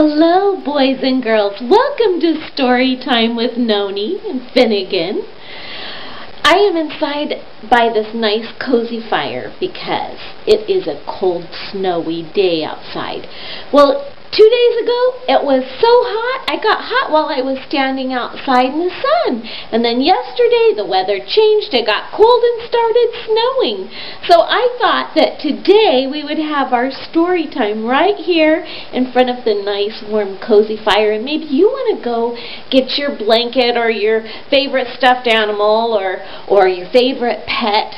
Hello, boys and girls. Welcome to Storytime with Nonie and Finnegan. I am inside by this nice cozy fire because it is a cold, snowy day outside. Well, 2 days ago, it was so hot. I got hot while I was standing outside in the sun. And then yesterday, the weather changed. It got cold and started snowing. So I thought that today we would have our story time right here in front of the nice, warm, cozy fire. And maybe you want to go get your blanket or your favorite stuffed animal or your favorite pet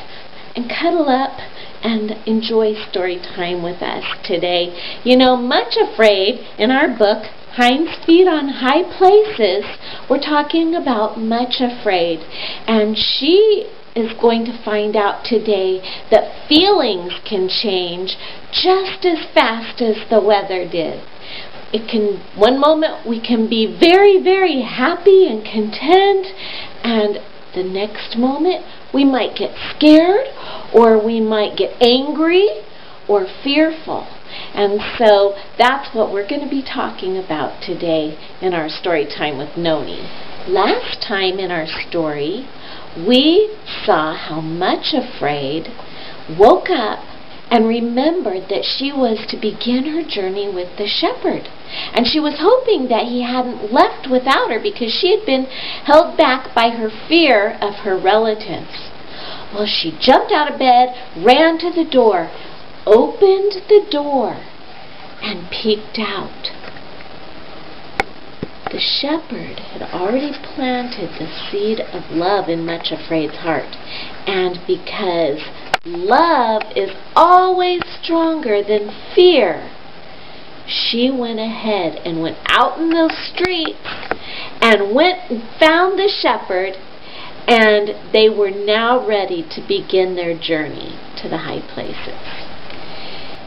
and cuddle up and enjoy story time with us today. You know, Much Afraid, in our book, Hind's Feet on High Places, we're talking about Much Afraid. And she is going to find out today that feelings can change just as fast as the weather did. One moment we can be very, very happy and content, and the next moment we might get scared, or we might get angry or fearful. And so that's what we're going to be talking about today in our story time with Nonie. Last time in our story, we saw how Much Afraid woke up and remembered that she was to begin her journey with the shepherd. And she was hoping that he hadn't left without her because she had been held back by her fear of her relatives. Well, she jumped out of bed, ran to the door, opened the door, and peeked out. The shepherd had already planted the seed of love in Much Afraid's heart. And because love is always stronger than fear, she went ahead and went out in those streets and went and found the shepherd, and they were now ready to begin their journey to the high places.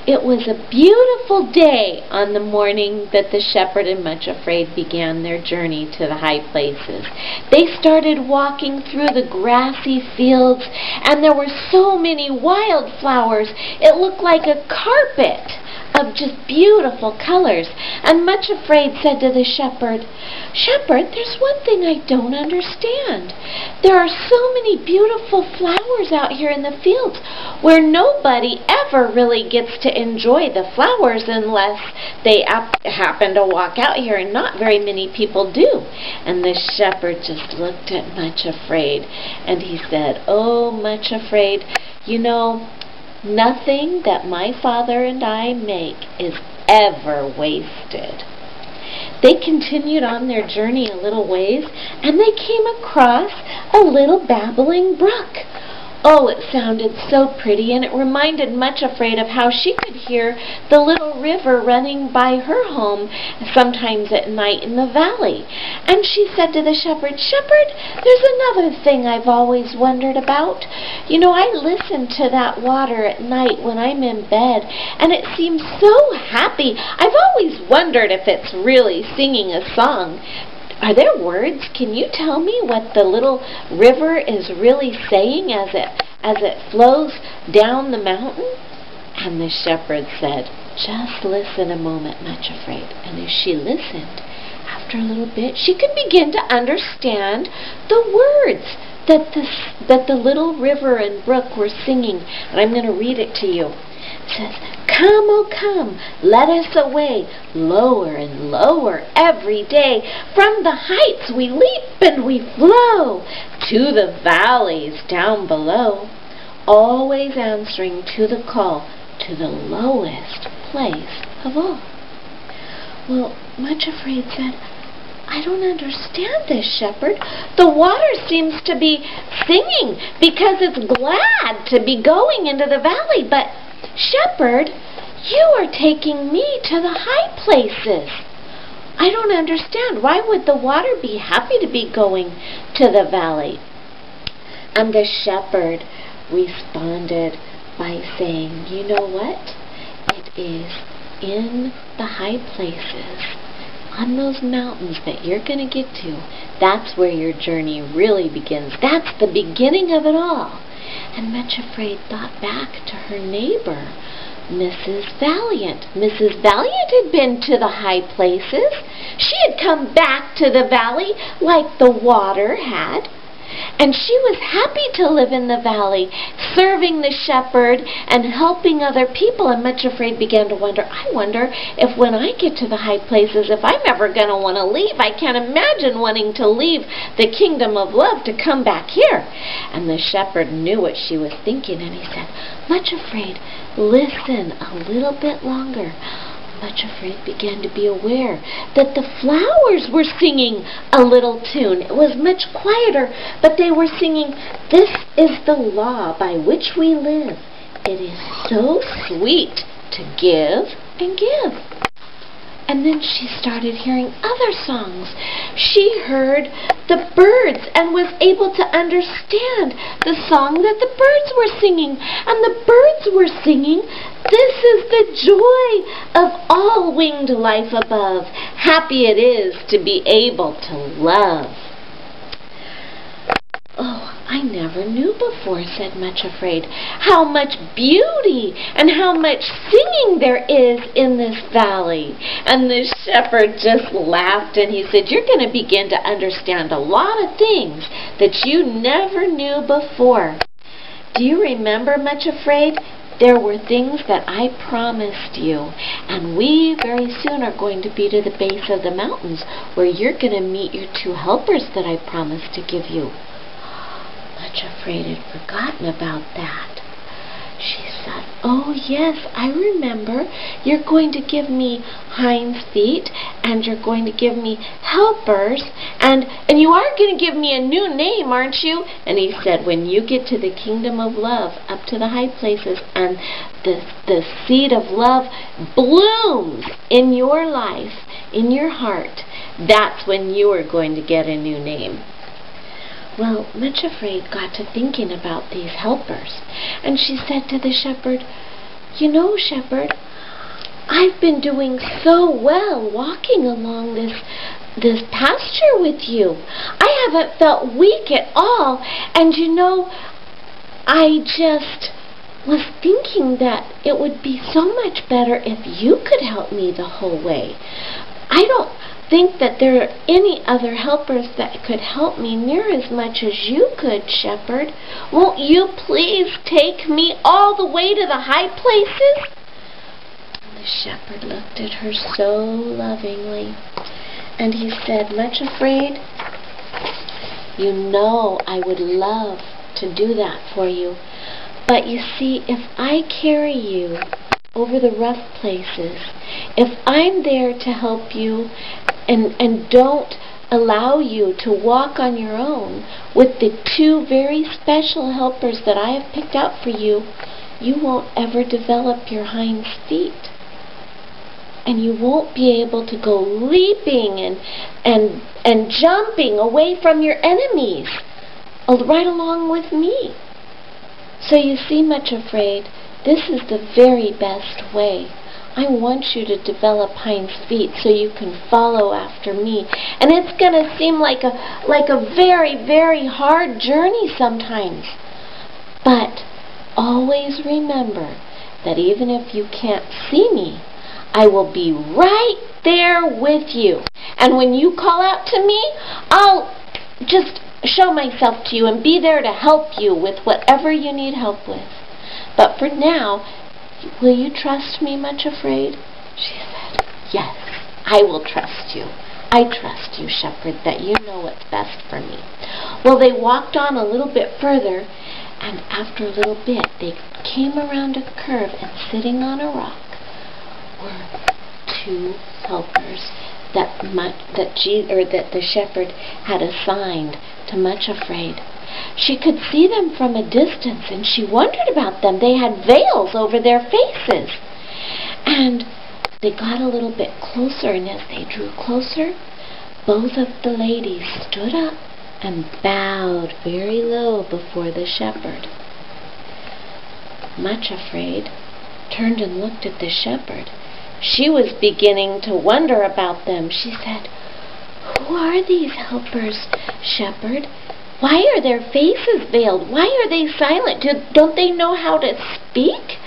It was a beautiful day on the morning that the shepherd and Much Afraid began their journey to the high places. They started walking through the grassy fields, and there were so many wildflowers. It looked like a carpet of just beautiful colors. And Much Afraid said to the shepherd, "Shepherd, there's one thing I don't understand. There are so many beautiful flowers out here in the fields where nobody ever really gets to enjoy the flowers unless they happen to walk out here, and not very many people do." And the shepherd just looked at Much Afraid and he said, "Oh, Much Afraid, you know, nothing that my father and I make is ever wasted." They continued on their journey a little ways, and they came across a little babbling brook. Oh, it sounded so pretty, and it reminded Much Afraid of how she could hear the little river running by her home sometimes at night in the valley. And she said to the shepherd, "Shepherd, there's another thing I've always wondered about. You know, I listen to that water at night when I'm in bed, and it seems so happy. I've always wondered if it's really singing a song. Are there words? Can you tell me what the little river is really saying as it flows down the mountain?" And the shepherd said, "Just listen a moment, Much Afraid." And as she listened, after a little bit, she could begin to understand the words that the little river and brook were singing. And I'm going to read it to you. It says, "Come, oh come, let us away, lower and lower every day. From the heights we leap and we flow, to the valleys down below, always answering to the call, to the lowest place of all." Well, Much Afraid said, "I don't understand this, shepherd. The water seems to be singing because it's glad to be going into the valley, but shepherd, you are taking me to the high places. I don't understand. Why would the water be happy to be going to the valley?" And the shepherd responded by saying, "You know what? It is in the high places, on those mountains that you're going to get to. That's where your journey really begins. That's the beginning of it all. And Much Afraid thought back to her neighbor, Mrs. Valiant. Mrs. Valiant had been to the high places. She had come back to the valley like the water had. And she was happy to live in the valley, serving the shepherd and helping other people. And Much Afraid began to wonder, I wonder if when I get to the high places, if I'm ever going to want to leave. I can't imagine wanting to leave the kingdom of love to come back here. And the shepherd knew what she was thinking, and he said, Much Afraid, listen a little bit longer. Much Afraid began to be aware that the flowers were singing a little tune. It was much quieter, but they were singing, This is the law by which we live. It is so sweet to give and give. And then she started hearing other songs. She heard the birds and was able to understand the song that the birds were singing. And the birds were singing, This is the joy of all winged life above. Happy it is to be able to love. Oh, I never knew before, said Much Afraid, how much beauty and how much singing there is in this valley. And the shepherd just laughed, and he said, You're going to begin to understand a lot of things that you never knew before. Do you remember, Much Afraid? There were things that I promised you, and we very soon are going to be to the base of the mountains where you're going to meet your 2 helpers that I promised to give you. Much Afraid had forgotten about that. She said, Oh yes, I remember. You're going to give me Hind's feet, and you're going to give me helpers, and you are going to give me a new name, aren't you? And he said, when you get to the kingdom of love, up to the high places, and the seed of love blooms in your life, in your heart, that's when you are going to get a new name. Well, Much Afraid got to thinking about these helpers, and she said to the shepherd, You know, shepherd, I've been doing so well walking along this pasture with you. I haven't felt weak at all, and you know, I just was thinking that it would be so much better if you could help me the whole way. I don't think that there are any other helpers that could help me near as much as you could, shepherd. Won't you please take me all the way to the high places? And the shepherd looked at her so lovingly, and he said, Much Afraid, you know I would love to do that for you, but you see, if I carry you over the rough places, if I'm there to help you and don't allow you to walk on your own with the 2 very special helpers that I have picked out for you, you won't ever develop your hind feet. And you won't be able to go leaping and jumping away from your enemies right along with me. So you see, Much Afraid, this is the very best way. I want you to develop Hind's feet so you can follow after me. And it's going to seem like a very, very hard journey sometimes. But always remember that even if you can't see me, I will be right there with you. And when you call out to me, I'll just show myself to you and be there to help you with whatever you need help with. But for now, will you trust me, Much Afraid? She said, Yes, I will trust you. I trust you, shepherd, that you know what's best for me. Well, they walked on a little bit further, and after a little bit, they came around a curve, and sitting on a rock were 2 helpers that the shepherd had assigned to Much Afraid. She could see them from a distance, and she wondered about them. They had veils over their faces. And they got a little bit closer, and as they drew closer, both of the ladies stood up and bowed very low before the shepherd. Much Afraid turned and looked at the shepherd. She was beginning to wonder about them. She said, Who are these helpers, shepherd? Why are their faces veiled? Why are they silent? Don't they know how to speak?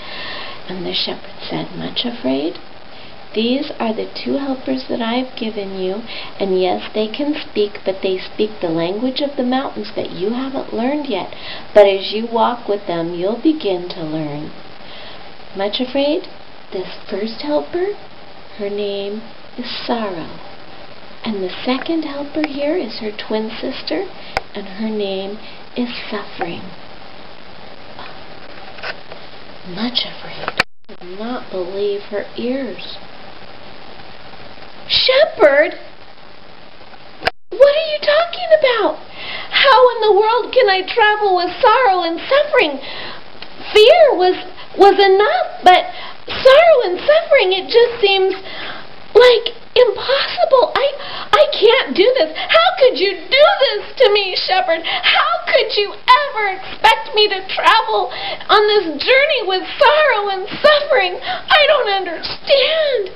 And the shepherd said, much afraid? These are the 2 helpers that I've given you, and yes, they can speak, but they speak the language of the mountains that you haven't learned yet. But as you walk with them, you'll begin to learn. Much afraid? This first helper, her name is Sorrow. And the second helper here is her twin sister, and her name is Suffering. Much afraid, could not believe her ears. Shepherd? What are you talking about? How in the world can I travel with sorrow and suffering? Fear was enough, but sorrow and suffering, it just seems like impossible. I can't do this. How could you do this to me, shepherd? How could you ever expect me to travel on this journey with sorrow and suffering? I don't understand.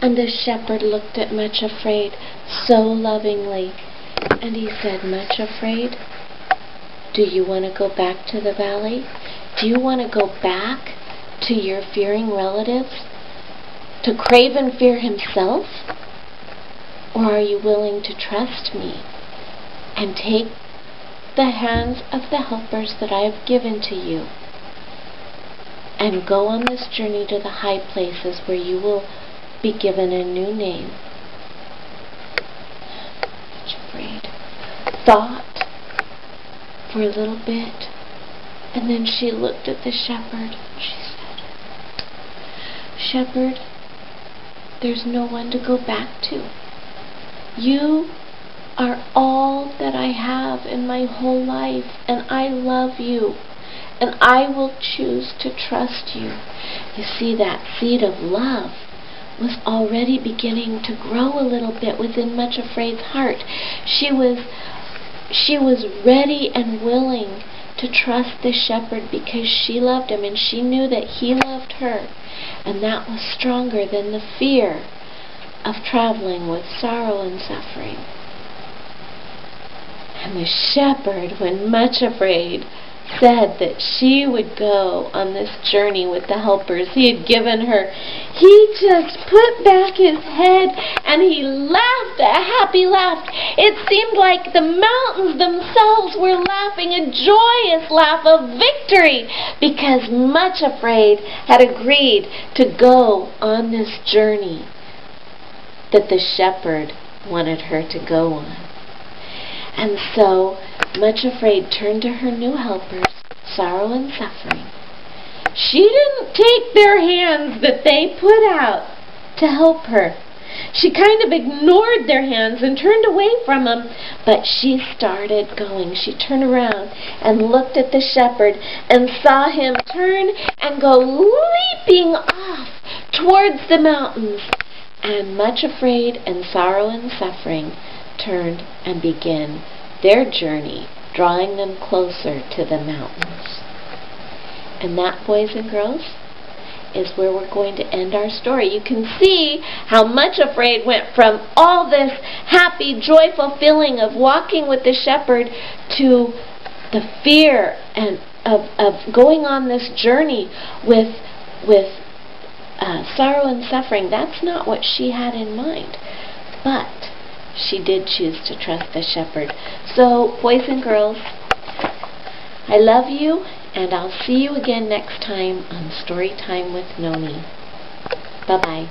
And the shepherd looked at Much Afraid so lovingly, and he said, Much Afraid, do you want to go back to the valley? Do you want to go back to your fearing relatives? To Craven fear himself? Or are you willing to trust me and take the hands of the helpers that I have given to you and go on this journey to the high places where you will be given a new name? Much Afraid thought for a little bit, and then she looked at the shepherd. She said, Shepherd, there's no one to go back to. You are all that I have in my whole life, and I love you, and I will choose to trust you. You see, that seed of love was already beginning to grow a little bit within Much Afraid's heart. She was ready and willing to trust the shepherd because she loved him and she knew that he loved her. And that was stronger than the fear of traveling with sorrow and suffering. And the shepherd, when Much Afraid said that she would go on this journey with the helpers he had given her, he just put back his head and he laughed a happy laugh. It seemed like the mountains themselves were laughing a joyous laugh of victory because Much Afraid had agreed to go on this journey that the shepherd wanted her to go on. And so Much Afraid turned to her new helpers, Sorrow and Suffering. She didn't take their hands that they put out to help her. She kind of ignored their hands and turned away from them, but she started going. She turned around and looked at the shepherd and saw him turn and go leaping off towards the mountains. And Much Afraid and Sorrow and Suffering turned and began their journey, drawing them closer to the mountains. And that, boys and girls, is where we're going to end our story. You can see how Much Afraid went from all this happy, joyful feeling of walking with the shepherd to the fear and of going on this journey with sorrow and suffering. That's not what she had in mind. But she did choose to trust the shepherd. So, boys and girls, I love you, and I'll see you again next time on Storytime with Nonie. Bye-bye.